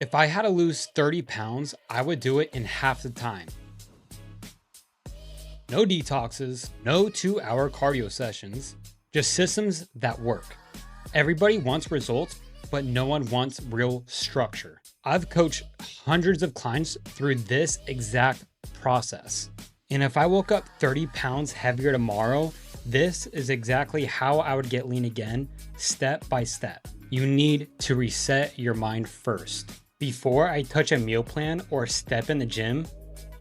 If I had to lose 30 pounds, I would do it in half the time. No detoxes, no 2-hour cardio sessions, just systems that work. Everybody wants results, but no one wants real structure. I've coached hundreds of clients through this exact process. And if I woke up 30 pounds heavier tomorrow, this is exactly how I would get lean again, step by step. You need to reset your mind first. Before I touch a meal plan or step in the gym,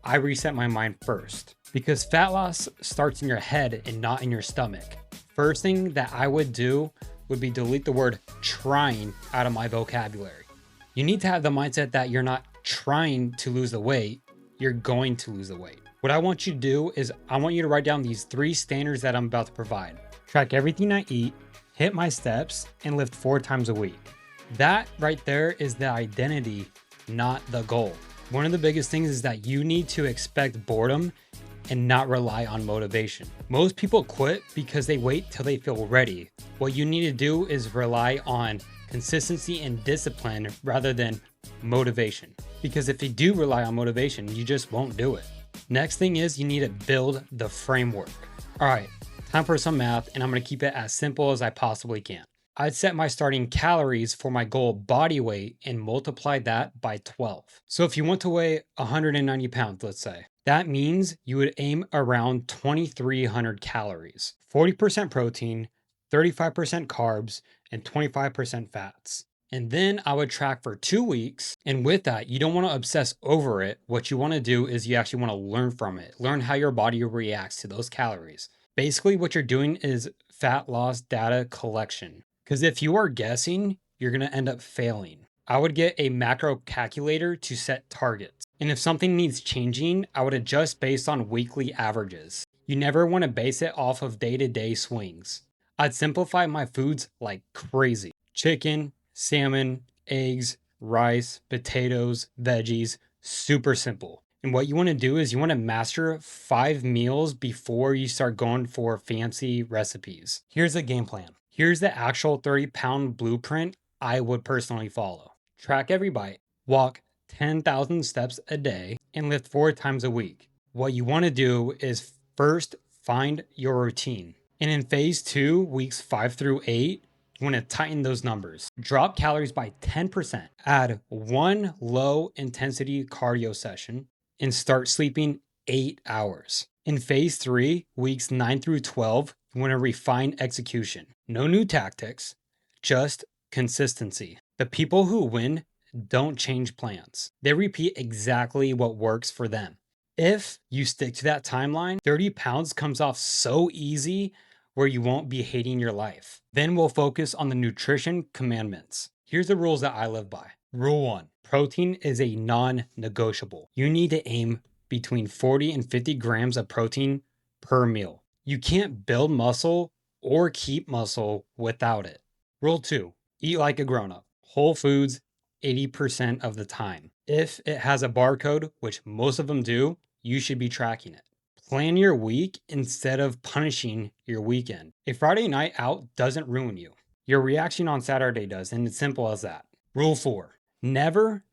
I reset my mind first. Because fat loss starts in your head and not in your stomach. First thing that I would do would be delete the word trying out of my vocabulary. You need to have the mindset that you're not trying to lose the weight, you're going to lose the weight. What I want you to do is I want you to write down these 3 standards that I'm about to provide. Track everything I eat, hit my steps, and lift 4 times a week. That right there is the identity, not the goal. One of the biggest things is that you need to expect boredom and not rely on motivation. Most people quit because they wait till they feel ready. What you need to do is rely on consistency and discipline rather than motivation. Because if you do rely on motivation, you just won't do it. Next thing is you need to build the framework. All right, time for some math, and I'm gonna keep it as simple as I possibly can. I'd set my starting calories for my goal body weight and multiply that by 12. So if you want to weigh 190 pounds, let's say, that means you would aim around 2,300 calories, 40% protein, 35% carbs, and 25% fats. And then I would track for 2 weeks. And with that, you don't want to obsess over it. What you want to do is you actually want to learn from it, learn how your body reacts to those calories. Basically, what you're doing is fat loss data collection. Because if you are guessing, you're going to end up failing. I would get a macro calculator to set targets. And if something needs changing, I would adjust based on weekly averages. You never want to base it off of day-to-day swings. I'd simplify my foods like crazy. Chicken, salmon, eggs, rice, potatoes, veggies, super simple. And what you want to do is you want to master 5 meals before you start going for fancy recipes. Here's a game plan. Here's the actual 30-pound blueprint I would personally follow. Track every bite, walk 10,000 steps a day, and lift 4 times a week. What you want to do is first find your routine. And in phase 2, weeks 5 through 8, you want to tighten those numbers. Drop calories by 10%. Add 1 low intensity cardio session and start sleeping 8 hours. In phase 3, weeks 9 through 12, you want to refine execution. No new tactics, just consistency. The people who win don't change plans. They repeat exactly what works for them. If you stick to that timeline, 30 pounds comes off so easy where you won't be hating your life. Then we'll focus on the nutrition commandments. Here's the rules that I live by. Rule 1, protein is a non-negotiable. You need to aim between 40 and 50 grams of protein per meal. You can't build muscle or keep muscle without it. Rule 2, eat like a grown-up. Whole foods 80% of the time. If it has a barcode, which most of them do, you should be tracking it. Plan your week instead of punishing your weekend. A Friday night out doesn't ruin you. Your reaction on Saturday does, and it's simple as that. Rule 4, never,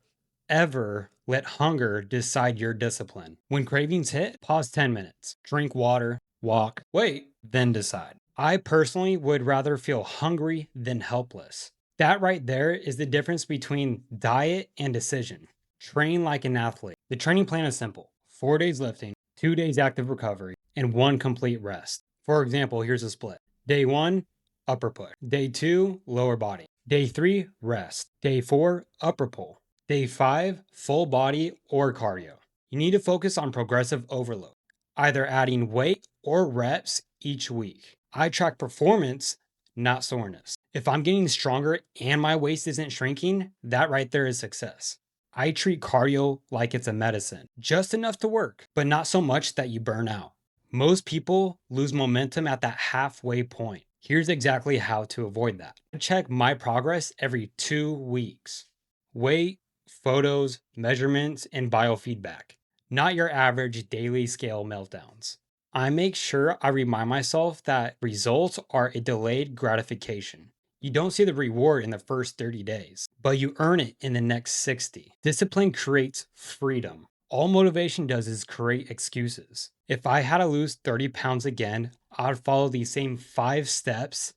ever let hunger decide your discipline. When cravings hit, pause 10 minutes, drink water, walk, wait, then decide. I personally would rather feel hungry than helpless. That right there is the difference between diet and decision. Train like an athlete. The training plan is simple. 4 days lifting, 2 days active recovery, and 1 complete rest. For example, here's a split. Day 1, upper push. Day 2, lower body. Day 3, rest. Day 4, upper pull. Day 5, full body or cardio. You need to focus on progressive overload, either adding weight or reps each week. I track performance, not soreness. If I'm getting stronger and my waist isn't shrinking, that right there is success. I treat cardio like it's a medicine, just enough to work, but not so much that you burn out. Most people lose momentum at that halfway point. Here's exactly how to avoid that. I check my progress every 2 weeks. Weight, photos, measurements, and biofeedback, not your average daily scale meltdowns. I make sure I remind myself that results are a delayed gratification. You don't see the reward in the first 30 days, but you earn it in the next 60. Discipline creates freedom. All motivation does is create excuses. If I had to lose 30 pounds again, I'd follow these same 5 steps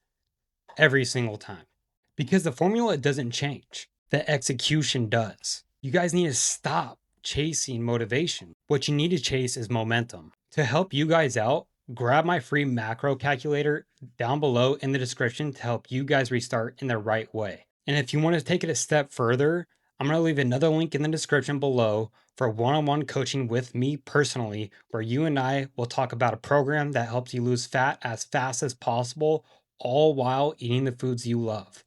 every single time because the formula doesn't change. The execution does. You guys need to stop chasing motivation. What you need to chase is momentum. To help you guys out, grab my free macro calculator down below in the description to help you guys restart in the right way. And if you want to take it a step further, I'm going to leave another link in the description below for one-on-one coaching with me personally, where you and I will talk about a program that helps you lose fat as fast as possible, all while eating the foods you love.